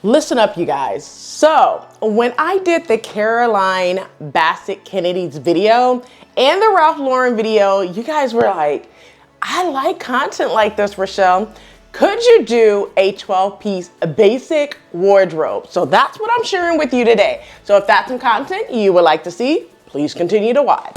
Listen up, you guys. So when I did the Caroline Bassett Kennedy's video and the Ralph Lauren video, you guys were like, I like content like this, Rochelle. Could you do a 12-piece basic wardrobe? So that's what I'm sharing with you today. So if that's some content you would like to see, please continue to watch.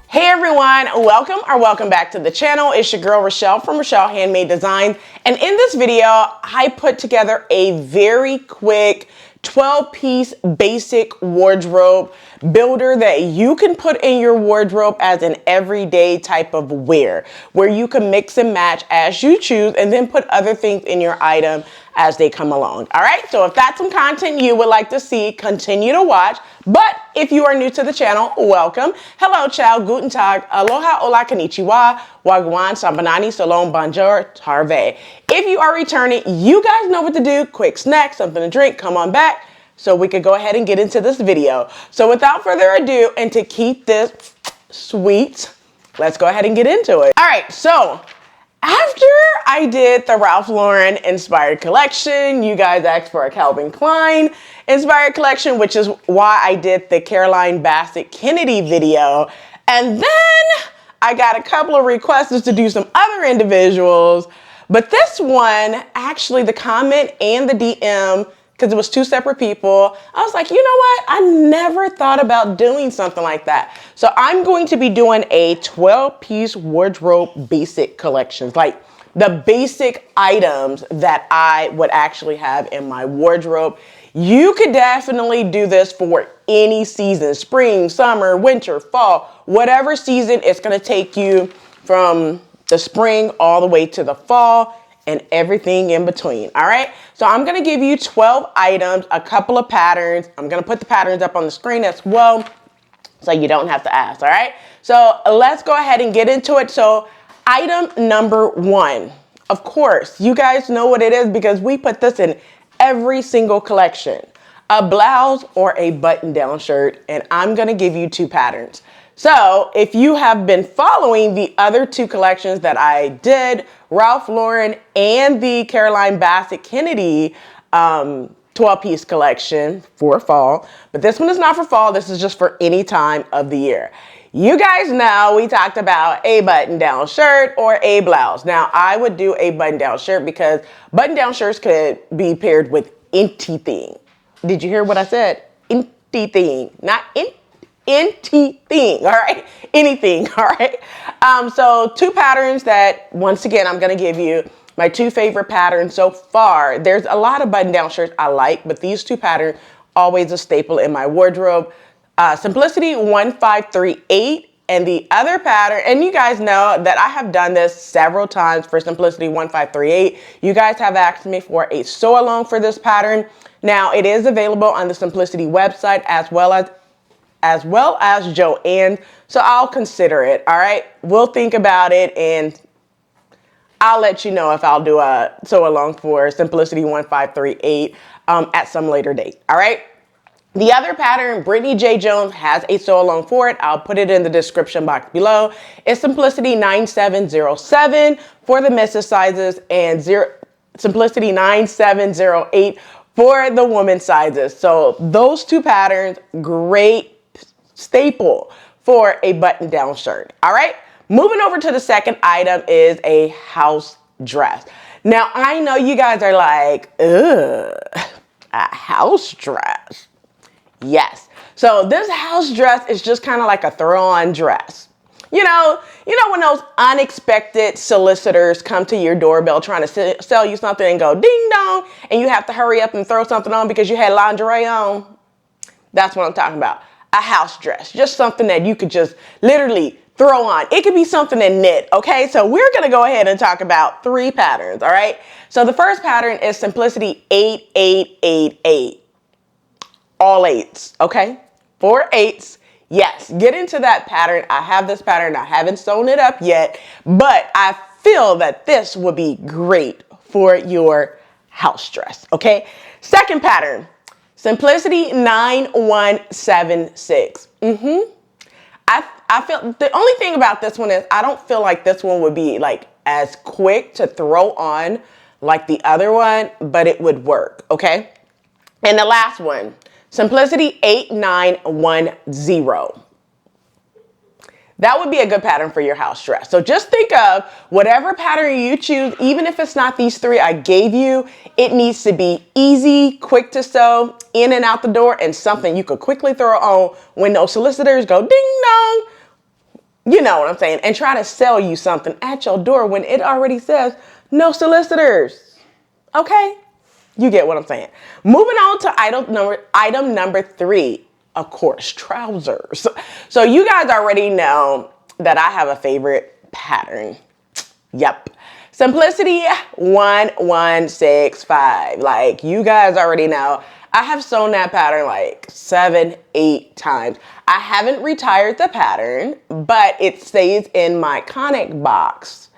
Hey everyone, welcome back to the channel. It's your girl Rochelle from Rochelle.Handmade.Designs. And in this video, I put together a very quick 12-piece basic wardrobe builder that you can put in your wardrobe as an everyday type of wear, where you can mix and match as you choose and then put other things in your item as they come along. All right, so if that's some content you would like to see, continue to watch. But if you are new to the channel, welcome. Hello, Ciao, Guten, Aloha, Hola, Konnichiwa, Gwaan, Sabonani, Shalom, Bonjour, Harvey. If you are returning, you guys know what to do. Quick snack, something to drink, come on back so we could go ahead and get into this video. So without further ado, and to keep this sweet, let's go ahead and get into it. All right, so after I did the Ralph Lauren inspired collection, you guys asked for a Calvin Klein inspired collection, which is why I did the Caroline Bassett Kennedy video. And then I got a couple of requests to do some other individuals. But this one, actually the comment and the DM, because it was two separate people, I was like, you know what? I never thought about doing something like that. So I'm going to be doing a 12-piece wardrobe basic collections, like the basic items that I would actually have in my wardrobe. You could definitely do this for any season, spring, summer, winter, fall, whatever season. It's gonna take you from the spring all the way to the fall and everything in between, all right? So I'm gonna give you 12 items, a couple of patterns. I'm gonna put the patterns up on the screen as well, so you don't have to ask, all right? So let's go ahead and get into it. So item number one, of course, you guys know what it is because we put this in every single collection, a blouse or a button-down shirt, and I'm gonna give you two patterns. So if you have been following the other two collections that I did, Ralph Lauren and the Caroline Bassett Kennedy 12-piece collection for fall, but this one is not for fall, this is just for any time of the year. You guys know we talked about a button-down shirt or a blouse. Now I would do a button-down shirt because button-down shirts could be paired with anything. Did you hear what I said? Anything, not anything, all right? Anything, all right? So two patterns that, once again, I'm gonna give you my two favorite patterns so far. There's a lot of button-down shirts I like, but these two patterns, always a staple in my wardrobe. Simplicity 1538 and the other pattern, and you guys know that I have done this several times for Simplicity 1538. You guys have asked me for a sew along for this pattern. Now it is available on the Simplicity website as well as Joanne, so I'll consider it, all right? We'll think about it and I'll let you know if I'll do a sew along for Simplicity 1538 at some later date, all right? The other pattern, Brittany J. Jones has a sew along for it. I'll put it in the description box below. It's Simplicity 9707 for the misses sizes and Simplicity 9708 for the women's sizes. So those two patterns, great staple for a button-down shirt. All right, moving over to the second item is a house dress. Now I know you guys are like, ugh, a house dress. Yes. So this house dress is just kind of like a throw-on dress. You know when those unexpected solicitors come to your doorbell trying to sell you something and go ding dong, and you have to hurry up and throw something on because you had lingerie on? That's what I'm talking about. A house dress, just something that you could just literally throw on. It could be something in knit, okay? So we're gonna go ahead and talk about three patterns, all right? So the first pattern is Simplicity 8888. All eights, okay? 4 8s. Yes, get into that pattern. I have this pattern. I haven't sewn it up yet, but I feel that this would be great for your house dress, okay? Second pattern, Simplicity 9176. I feel the only thing about this one is I don't feel like this one would be like as quick to throw on like the other one, but it would work, okay? And the last one, Simplicity 8910. That would be a good pattern for your house dress. So just think of whatever pattern you choose, even if it's not these three I gave you, it needs to be easy, quick to sew, in and out the door, and something you could quickly throw on when those solicitors go ding dong. You know what I'm saying? And try to sell you something at your door when it already says no solicitors. Okay? You get what I'm saying. Moving on to item number 3. Of course, trousers. So you guys already know that I have a favorite pattern. Yep. Simplicity 1165. Like, you guys already know. I have sewn that pattern like 7, 8 times. I haven't retired the pattern, but it stays in my conic box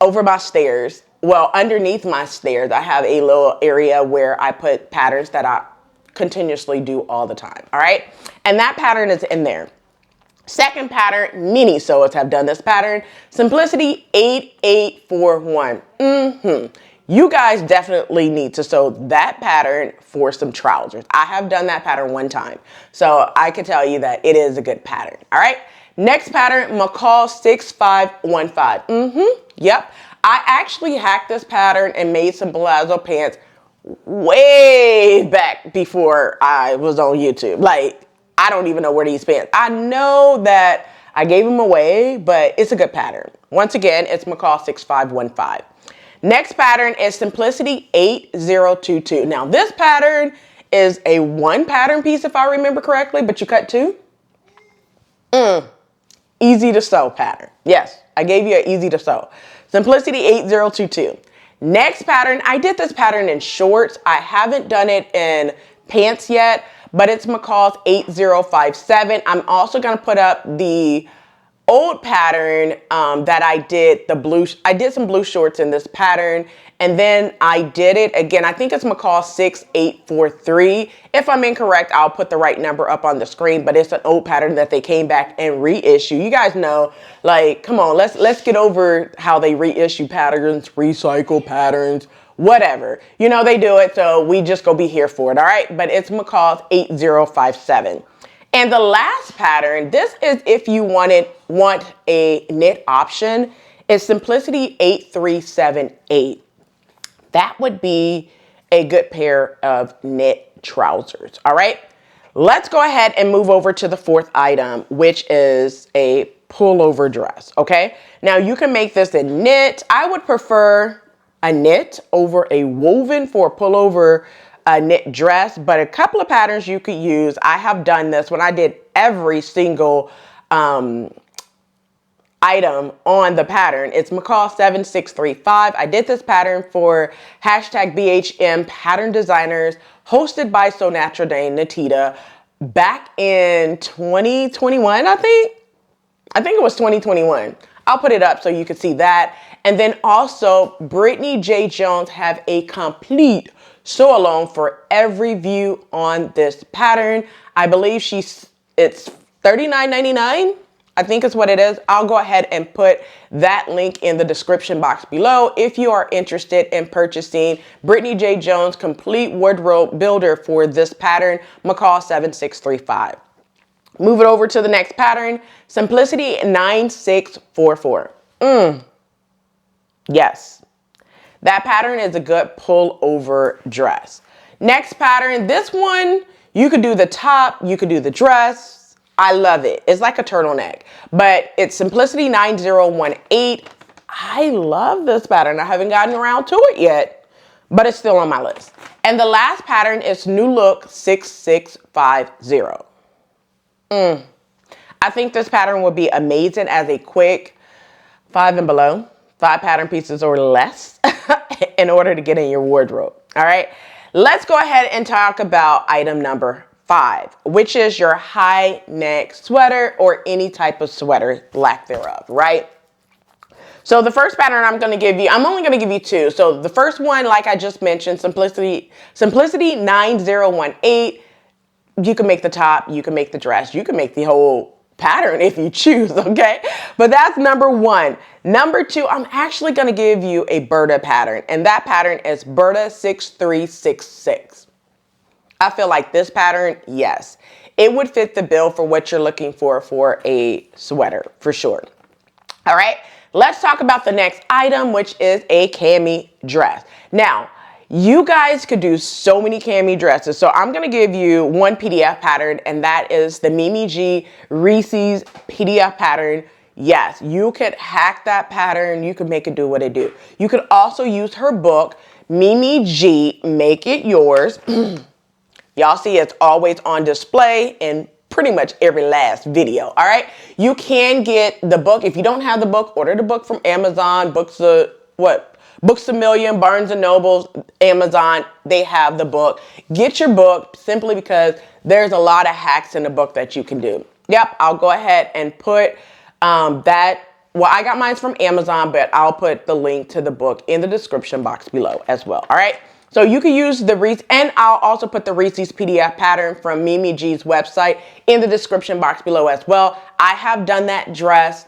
over my stairs. Well, underneath my stairs, I have a little area where I put patterns that I continuously do all the time, all right? And that pattern is in there. Second pattern, many sewers have done this pattern, Simplicity 8841. You guys definitely need to sew that pattern for some trousers. I have done that pattern one time, so I can tell you that it is a good pattern, all right? Next pattern, McCall 6515. Yep, I actually hacked this pattern and made some palazzo pants way back before I was on YouTube. Like, I don't even know where these pants. I know that I gave them away, but it's a good pattern. Once again, it's McCall 6515. Next pattern is Simplicity 8022. Now, this pattern is a 1 pattern piece, if I remember correctly, but you cut 2. Easy to sew pattern. Yes, I gave you an easy to sew. Simplicity 8022. Next pattern, I did this pattern in shorts. I haven't done it in pants yet, but it's McCall's 8057. I'm also gonna put up the old pattern that I did, I did some blue shorts in this pattern, and then I did it again. I think it's McCall 6843. If I'm incorrect, I'll put the right number up on the screen, but it's an old pattern that they came back and reissue. You guys know, like, come on, let's get over how they reissue patterns, recycle patterns, whatever. You know, they do it, so we just go be here for it, all right? But it's McCall's 8057. And the last pattern, this is if you want a knit option, is Simplicity 8378. That would be a good pair of knit trousers, all right? Let's go ahead and move over to the 4th item, which is a pullover dress, okay? Now, you can make this in knit. I would prefer a knit over a woven for a pullover knit dress, but a couple of patterns you could use. I have done this when I did every single item on the pattern. It's McCall 7635. I did this pattern for #BHM Pattern Designers, hosted by So Natural Dane Natita back in 2021, I think it was 2021. I'll put it up so you can see that. And then also Brittany J. Jones have a complete sew along for every view on this pattern. I believe it's $39.99. I think is what it is. I'll go ahead and put that link in the description box below if you are interested in purchasing Brittany J. Jones complete wardrobe builder for this pattern, McCall 7635. Move it over to the next pattern, Simplicity 9644. Yes, that pattern is a good pullover dress. Next pattern, this one, you could do the top, you could do the dress. I love it. It's like a turtleneck, but it's Simplicity 9018. I love this pattern. I haven't gotten around to it yet, but it's still on my list. And the last pattern is New Look 6650. I think this pattern would be amazing as a quick 5 and below, 5 pattern pieces or less in order to get in your wardrobe. All right, let's go ahead and talk about item number 5, which is your high neck sweater or any type of sweater, lack thereof, right? So the first pattern I'm going to give you, I'm only going to give you 2. So the first one, like I just mentioned, Simplicity 9018. You can make the top, you can make the dress, you can make the whole pattern if you choose, okay? But that's number 1. Number 2, I'm actually going to give you a Berta pattern, and that pattern is Berta 6366. I feel like this pattern, yes, it would fit the bill for what you're looking for a sweater, for sure. All right, let's talk about the next item, which is a cami dress. Now, you guys could do so many cami dresses. So I'm going to give you one PDF pattern, and that is the Mimi G Reese's PDF pattern. Yes, you could hack that pattern. You could make it do what it do. You could also use her book, Mimi G, Make It Yours. Y'all see it's always on display in pretty much every last video, all right? You can get the book. If you don't have the book, order the book from Amazon, Books A Million, Barnes & Nobles, Amazon, they have the book. Get your book simply because there's a lot of hacks in the book that you can do. Yep, I'll go ahead and put that. Well, I got mine from Amazon, but I'll put the link to the book in the description box below as well, all right? So you can use the Reese, and I'll also put the Reese's PDF pattern from Mimi G's website in the description box below as well. I have done that dress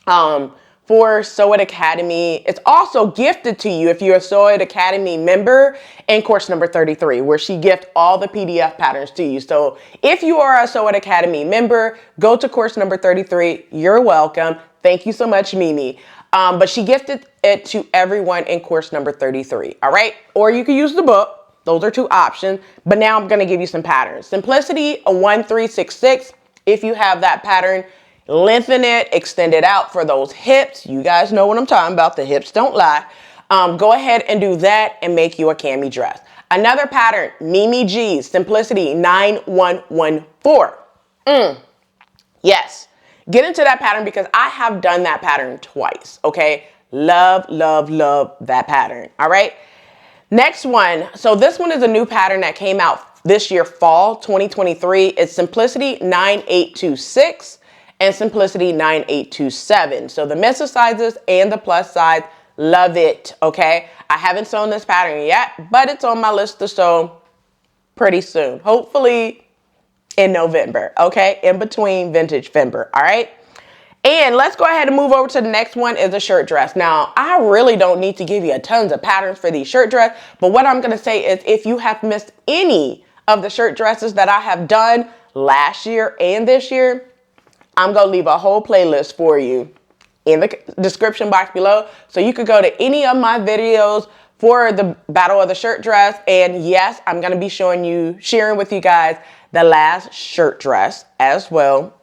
for Sew It Academy. It's also gifted to you if you're a Sew It Academy member in course number 33, where she gifts all the PDF patterns to you. So if you are a Sew It Academy member, go to course number 33. You're welcome. Thank you so much, Mimi. But she gifted it to everyone in course number 33, all right? Or you can use the book. Those are 2 options. But now I'm going to give you some patterns. Simplicity 1366. If you have that pattern, lengthen it, extend it out for those hips. You guys know what I'm talking about. The hips don't lie. Go ahead and do that and make you a cami dress. Another pattern, Mimi G's Simplicity 9114. Yes. Get into that pattern because I have done that pattern twice, okay? Love, love, love that pattern, all right? Next one. So this one is a new pattern that came out this year, fall 2023. It's Simplicity 9826 and Simplicity 9827. So the men's sizes and the plus size, love it, okay? I haven't sewn this pattern yet, but it's on my list to sew pretty soon. Hopefully in November, okay? In between vintage Fember, all right? And let's go ahead and move over to the next one is a shirt dress. Now, I really don't need to give you a tons of patterns for these shirt dress, but what I'm gonna say is if you have missed any of the shirt dresses that I have done last year and this year, I'm gonna leave a whole playlist for you in the description box below. So you could go to any of my videos for the Battle of the Shirt Dress. And yes, I'm gonna be sharing with you guys the last shirt dress as well.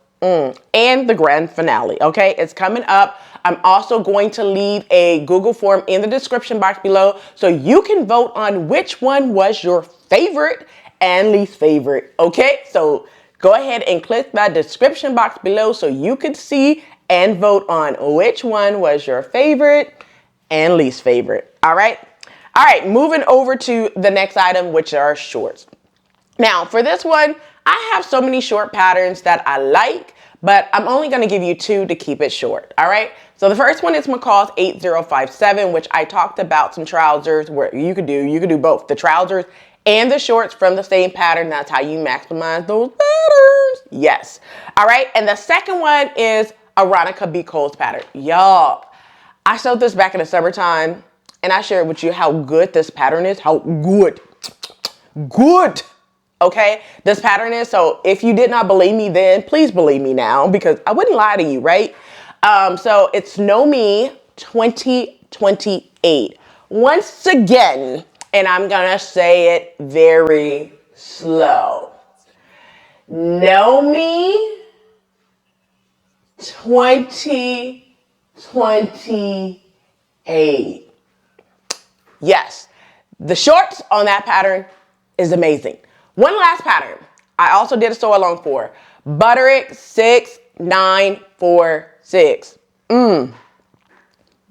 And the grand finale, okay? It's coming up. I'm also going to leave a Google form in the description box below so you can vote on which one was your favorite and least favorite, okay? So go ahead and click that description box below so you can see and vote on which one was your favorite and least favorite, all right? All right, moving over to the next item, which are shorts. Now, for this one, I have so many short patterns that I like, but I'm only going to give you 2 to keep it short, all right? So the first one is McCall's 8057, which I talked about some trousers where you could do both the trousers and the shorts from the same pattern. That's how you maximize those patterns. Yes. All right. And the second one is Aronica B. Cole's pattern. Y'all, I sewed this back in the summertime and I shared with you how good this pattern is. How good. Okay, this pattern is. So if you did not believe me then, please believe me now because I wouldn't lie to you, right? So it's Know Me 2028. Once again, and I'm gonna say it very slow. Know Me 2028. Yes, the shorts on that pattern is amazing. One last pattern I also did a sew along for. Butterick 6946.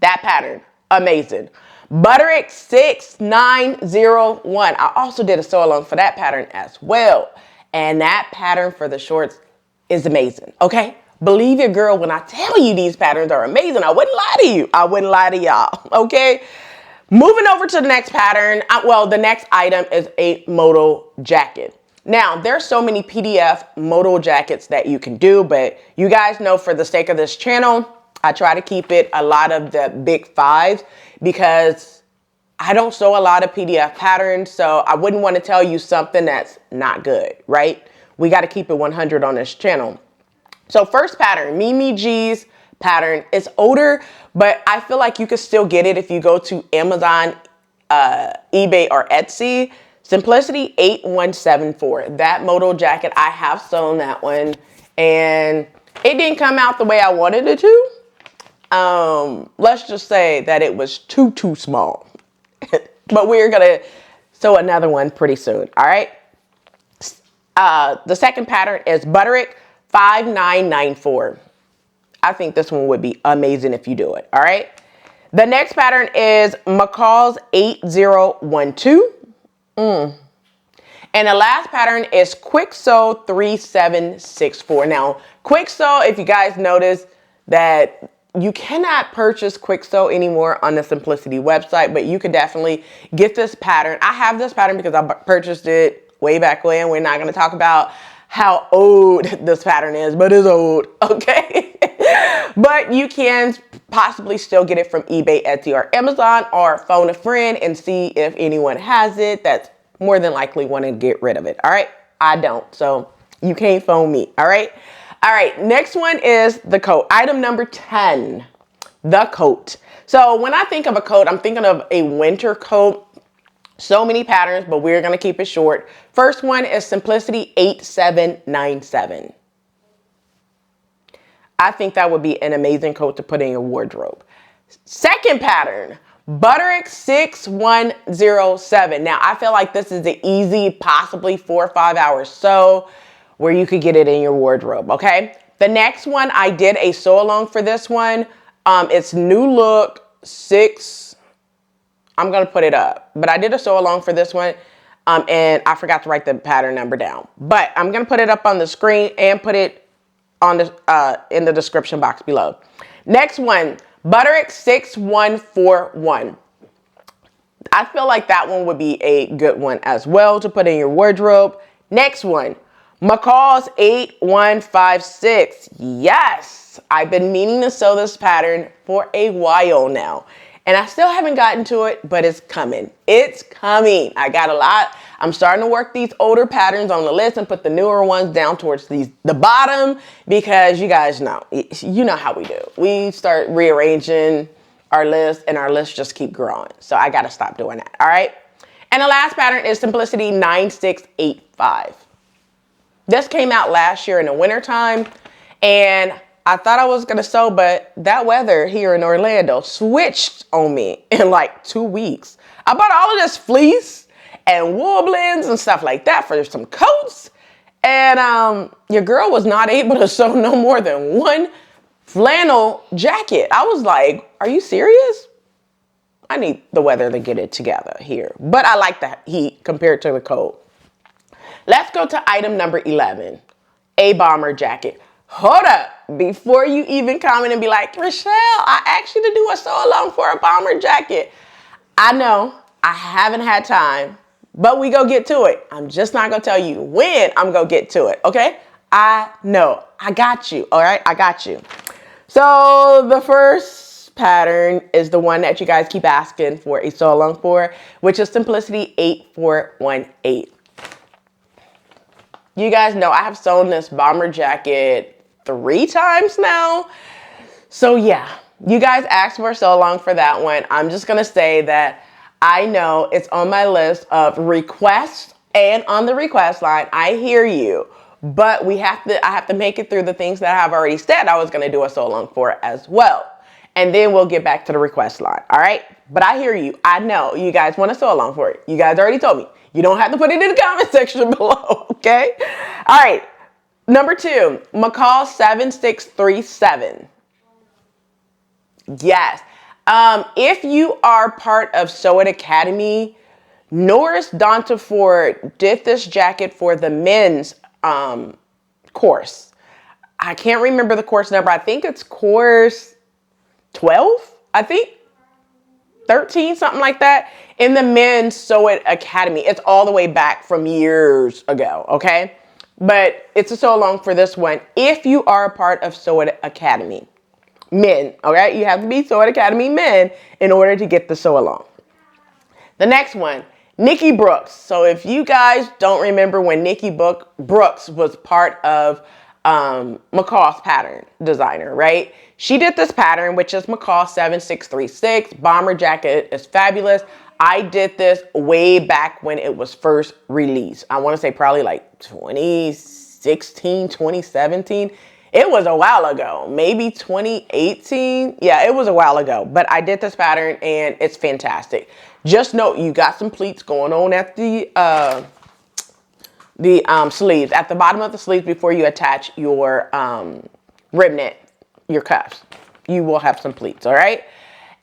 That pattern, amazing. Butterick 6901. I also did a sew along for that pattern as well. And that pattern for the shorts is amazing, okay? Believe your girl when I tell you these patterns are amazing. I wouldn't lie to you. I wouldn't lie to y'all, okay? Moving over to the next pattern, well, the next item is a modal jacket. Now, there's so many PDF modal jackets that you can do, but you guys know for the sake of this channel, I try to keep it a lot of the big fives because I don't sew a lot of PDF patterns, so I wouldn't want to tell you something that's not good, right? We got to keep it 100 on this channel. So first pattern, Mimi G's pattern. It's older, but I feel like you can still get it if you go to Amazon, eBay, or Etsy. Simplicity 8174. That modal jacket, I have sewn that one, and it didn't come out the way I wanted it to. Let's just say that it was too small. But we're gonna sew another one pretty soon, all right? The second pattern is Butterick 5994. I think this one would be amazing if you do it, all right? The next pattern is McCall's 8012. And the last pattern is Quick Sew 3764. Now, Quick Sew, if you guys notice that you cannot purchase Quick Sew anymore on the Simplicity website, but you could definitely get this pattern. I have this pattern because I purchased it way back when. We're not going to talk about how old this pattern is, but it's old, okay? But you can possibly still get it from eBay, Etsy, or Amazon, or phone a friend and see if anyone has it that's more than likely want to get rid of it, all right? I don't, so you can't phone me, all right? All right, next one is the coat. Item number 10, the coat. So when I think of a coat, I'm thinking of a winter coat. So many patterns, but we're gonna keep it short. First one is Simplicity 8797. I think that would be an amazing coat to put in your wardrobe. Second pattern, Butterick 6107. Now, I feel like this is the easy, possibly 4 or 5 hour sew where you could get it in your wardrobe, okay? The next one, I did a sew along for this one. It's New Look 6. I'm gonna put it up, but I did a sew along for this one, and I forgot to write the pattern number down. But I'm gonna put it up on the screen and put it on the in the description box below. Next one, Butterick 6141. I feel like that one would be a good one as well to put in your wardrobe. Next one, McCall's 8156. Yes, I've been meaning to sew this pattern for a while now. And I still haven't gotten to it, but it's coming. It's coming. I got a lot. I'm starting to work these older patterns on the list and put the newer ones down towards the bottom because you guys know, you know how we do. We start rearranging our list and our lists just keep growing. So I got to stop doing that. All right. And the last pattern is Simplicity 9685. This came out last year in the wintertime, and I thought I was going to sew, but that weather here in Orlando switched on me in like 2 weeks. I bought all of this fleece and wool blends and stuff like that for some coats. And your girl was not able to sew no more than one flannel jacket. I was like, are you serious? I need the weather to get it together here. But I like the heat compared to the cold. Let's go to item number 11, a bomber jacket. Hold up, before you even comment and be like, Rochelle, I asked you to do a sew along for a bomber jacket. I know I haven't had time, but we go get to it. I'm just not gonna tell you when I'm gonna get to it, okay? I know, I got you, all right? I got you. So the first pattern is the one that you guys keep asking for a sew along for, which is Simplicity 8418. You guys know I have sewn this bomber jacket 3 times now. So yeah, you guys asked for so long for that one. I'm just gonna say that I know it's on my list of requests, and on the request line, I hear you, but I have to make it through the things that I've already said I was gonna do a sew along for as well. And then we'll get back to the request line, all right? But I hear you. I know you guys want to sew along for it. You guys already told me. You don't have to put it in the comment section below, okay? All right, number 2, McCall 7637. Yes. If you are part of Sew It Academy, Norris Dontaford did this jacket for the men's course. I can't remember the course number. I think it's course 12, I think. 13, something like that, in the Men's Sew It Academy. It's all the way back from years ago, okay? But it's a sew along for this one. If you are a part of Sew It Academy, men, okay? You have to be Sew It Academy men in order to get the sew along. The next one, Nikki Brooks. So if you guys don't remember when Nikki Brooks was part of McCall's pattern designer, right? She did this pattern, which is McCall 7636. Bomber jacket is fabulous. I did this way back when it was first released. I want to say probably like 2016, 2017. It was a while ago, maybe 2018. Yeah, it was a while ago, but I did this pattern and it's fantastic. Just note you got some pleats going on at the sleeves, at the bottom of the sleeves before you attach your rib knit, your cuffs. You will have some pleats, all right?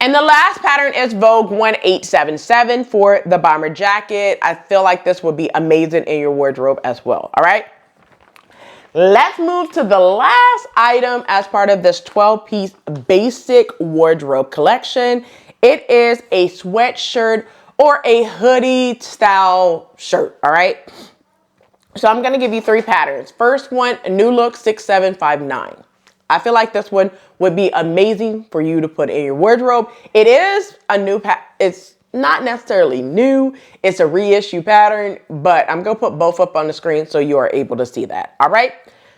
And the last pattern is Vogue 1877 for the bomber jacket. I feel like this would be amazing in your wardrobe as well, all right? Let's move to the last item as part of this 12-piece basic wardrobe collection. It is a sweatshirt or a hoodie style shirt, all right? So I'm going to give you 3 patterns. First one, New Look 6759. I feel like this one would be amazing for you to put in your wardrobe. It is a new it's not necessarily new. It's a reissue pattern, but I'm going to put both up on the screen so you are able to see that. All right.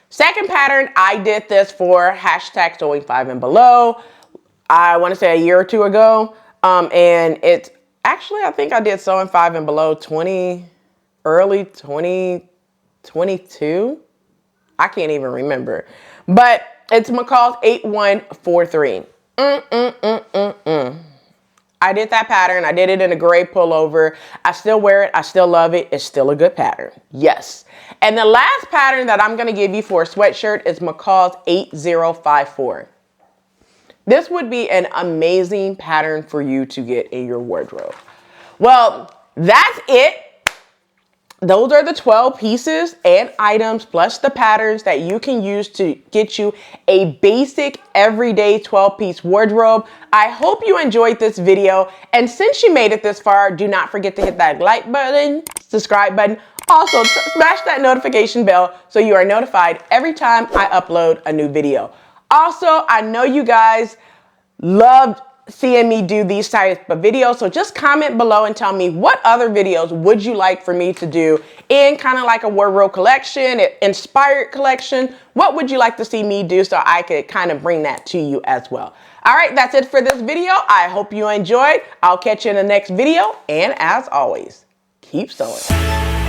Second pattern, I did this for hashtag sewing 5 and below. I want to say a year or two ago. And it's actually, I think I did sewing 5 and below early 2022. I can't even remember, but it's McCall's 8143. I did that pattern. I did it in a gray pullover. I still wear it. I still love it. It's still a good pattern. Yes. And the last pattern that I'm going to give you for a sweatshirt is McCall's 8054. This would be an amazing pattern for you to get in your wardrobe. Well, that's it. Those are the 12 pieces and items plus the patterns that you can use to get you a basic everyday 12-piece wardrobe. I hope you enjoyed this video. And since you made it this far, do not forget to hit that like button, subscribe button. Also, smash that notification bell so you are notified every time I upload a new video. Also, I know you guys loved seeing me do these types of videos, so just comment below and tell me what other videos would you like for me to do in kind of like a wardrobe collection, an inspired collection. What would you like to see me do so I could kind of bring that to you as well. All right, that's it for this video. I hope you enjoyed. I'll catch you in the next video, and as always, keep sewing.